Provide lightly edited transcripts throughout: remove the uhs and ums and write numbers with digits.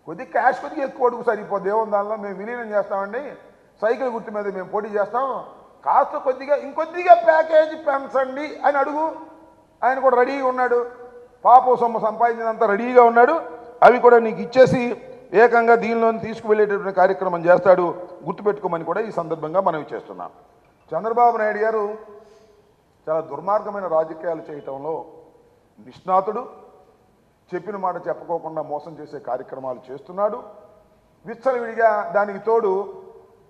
కొద్దిగా క్యాష్ కొద్దిగా ఎక్కువ అడుగు సరిపోద్ది, ఏముంది దానిలో, మేము విలీనం చేస్తామండి, సైకిల్ గుర్తు మీద మేము పోటీ చేస్తాం, కాస్త కొద్దిగా ఇంకొద్దిగా ప్యాకేజీ పెంచండి అని అడుగు. ఆయన కూడా రెడీగా ఉన్నాడు, పాపో సొమ్ము సంపాదించినంత రెడీగా ఉన్నాడు. అవి కూడా నీకు ఇచ్చేసి ఏకంగా దీనిలో తీసుకువెళ్ళేటటువంటి కార్యక్రమం చేస్తాడు, గుర్తుపెట్టుకోమని కూడా ఈ సందర్భంగా మనవి చేస్తున్నాం. చంద్రబాబు నాయుడు గారు చాలా దుర్మార్గమైన రాజకీయాలు చేయటంలో నిష్ణాతుడు. చెప్పిన మాట చెప్పుకోకుండా మోసం చేసే కార్యక్రమాలు చేస్తున్నాడు. విచ్చలవిడిగా దానికి తోడు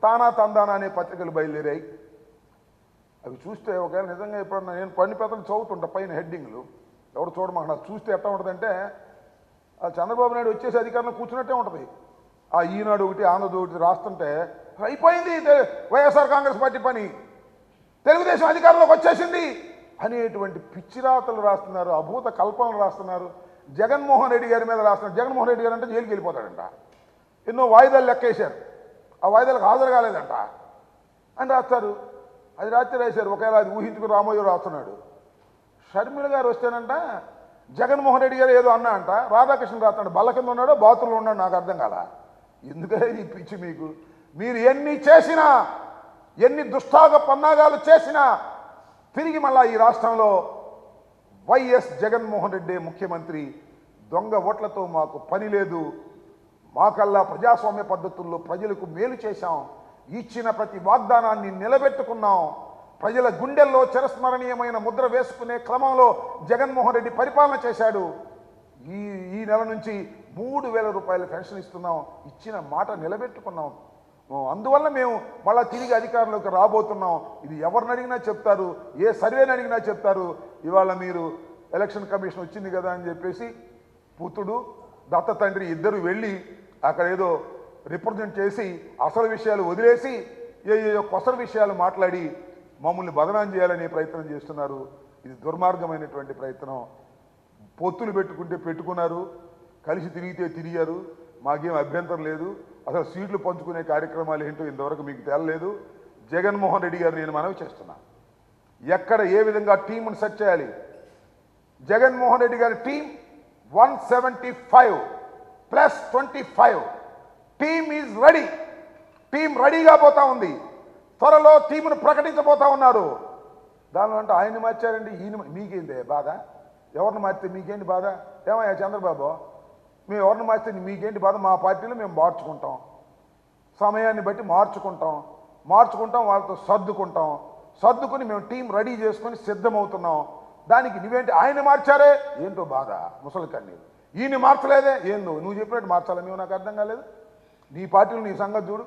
తానా తందానా అనే పత్రికలు బయలుదేరాయి. అవి చూస్తే ఒకవేళ నిజంగా ఎప్పుడన్నా నేను కొన్ని పెద్దలు చదువుతుంటా పైన హెడ్డింగ్లు, ఎవరు చూడమాక నాకు చూస్తే ఎట్లా ఉంటుందంటే ఆ చంద్రబాబు నాయుడు వచ్చేసి అధికారంలో కూర్చున్నట్టే ఉంటుంది. ఆ ఈనాడు ఒకటి ఆంధ్రజ్యోతి ఒకటి రాస్తుంటే అయిపోయింది వైఎస్ఆర్ కాంగ్రెస్ పార్టీ పని, తెలుగుదేశం అధికారంలోకి వచ్చేసింది అనేటువంటి పిచ్చిరాతలు రాస్తున్నారు, అభూత కల్పనలు రాస్తున్నారు. జగన్మోహన్ రెడ్డి గారి మీద రాస్తున్నారు. జగన్మోహన్ రెడ్డి గారు అంటే జైలుకి వెళ్ళిపోతాడంట, ఎన్నో వాయిదాలు లెక్కేశారు, ఆ వాయిదాలకు హాజరు కాలేదంట అని రాస్తారు. అది రాత్రి రాశారు. ఒకవేళ అది ఊహించుకుని రామోజీ రాస్తున్నాడు. షర్మిల గారు వస్తేనంట జగన్మోహన్ రెడ్డి గారు ఏదో అన్నా అంట, రాధాకృష్ణ రాస్తున్నాడు, బల్ల కింద ఉన్నాడో బాత్రూంలో ఉన్నాడు, నాకు అర్థం కాల. ఎందుకంటే ఈ పిచ్చి మీకు, మీరు ఎన్ని చేసినా ఎన్ని దుష్టాగ పన్నాగాలు చేసినా తిరిగి మళ్ళా ఈ రాష్ట్రంలో వైఎస్ జగన్మోహన్ రెడ్డి ముఖ్యమంత్రి. దొంగ ఓట్లతో మాకు పని లేదు, మాకల్లా ప్రజాస్వామ్య పద్ధతుల్లో ప్రజలకు మేలు చేశాం, ఇచ్చిన ప్రతి వాగ్దానాన్ని నిలబెట్టుకున్నాం, ప్రజల గుండెల్లో చిరస్మరణీయమైన ముద్ర వేసుకునే క్రమంలో జగన్మోహన్ రెడ్డి పరిపాలన చేశాడు. ఈ నెల నుంచి 3,000 రూపాయల పెన్షన్ ఇస్తున్నాం, ఇచ్చిన మాట నిలబెట్టుకున్నాం. అందువల్ల మేము మళ్ళీ తిరిగి అధికారంలోకి రాబోతున్నాం. ఇది ఎవరిని అడిగినా చెప్తారు, ఏ సర్వేని అడిగినా చెప్తారు. ఇవాళ మీరు ఎలక్షన్ కమిషన్ వచ్చింది కదా అని చెప్పేసి పుత్రుడు దత్త తండ్రి ఇద్దరు వెళ్ళి అక్కడ ఏదో రిప్రజెంట్ చేసి అసలు విషయాలు వదిలేసి ఏదో కొసరు విషయాలు మాట్లాడి మమ్మల్ని బదనాం చేయాలనే ప్రయత్నం చేస్తున్నారు. ఇది దుర్మార్గమైనటువంటి ప్రయత్నం. పొత్తులు పెట్టుకుంటే పెట్టుకున్నారు, కలిసి తిరిగితే తిరిగారు, మాకేం అభ్యంతరం లేదు. అసలు సీట్లు పంచుకునే కార్యక్రమాలు ఏంటో ఇంతవరకు మీకు తేలలేదు. జగన్మోహన్ రెడ్డి గారు నేను మనవి చేస్తున్నా, ఎక్కడ ఏ విధంగా టీంను సెట్ చేయాలి. జగన్మోహన్ రెడ్డి గారి team 175 + 25 team is ready. Team రెడీగా పోతా ఉంది. త్వరలో టీమును ప్రకటించబోతా ఉన్నారు. దానిలో అంటే ఆయన్ని మార్చారండి, ఈయన మీకేంది బాధ? ఎవరిని మార్చితే మీకేంటి బాధ? ఏమయ్యా చంద్రబాబు, మేము ఎవరిని మార్చితే మీకేంటి బాధ? మా పార్టీలో మేము మార్చుకుంటాం, సమయాన్ని బట్టి మార్చుకుంటాం, వాళ్ళతో సర్దుకుని మేము టీం రెడీ చేసుకొని సిద్ధమవుతున్నాం. దానికి నువ్వేంటి ఆయన మార్చారే ఏంటో బాధ, ముసలి కన్నీరు. ఈయన్ని మార్చలేదే ఏందో, నువ్వు చెప్పినట్టు మార్చాలా? మేము నాకు అర్థం కాలేదు. నీ పార్టీలో నీ సంగతి చూడు.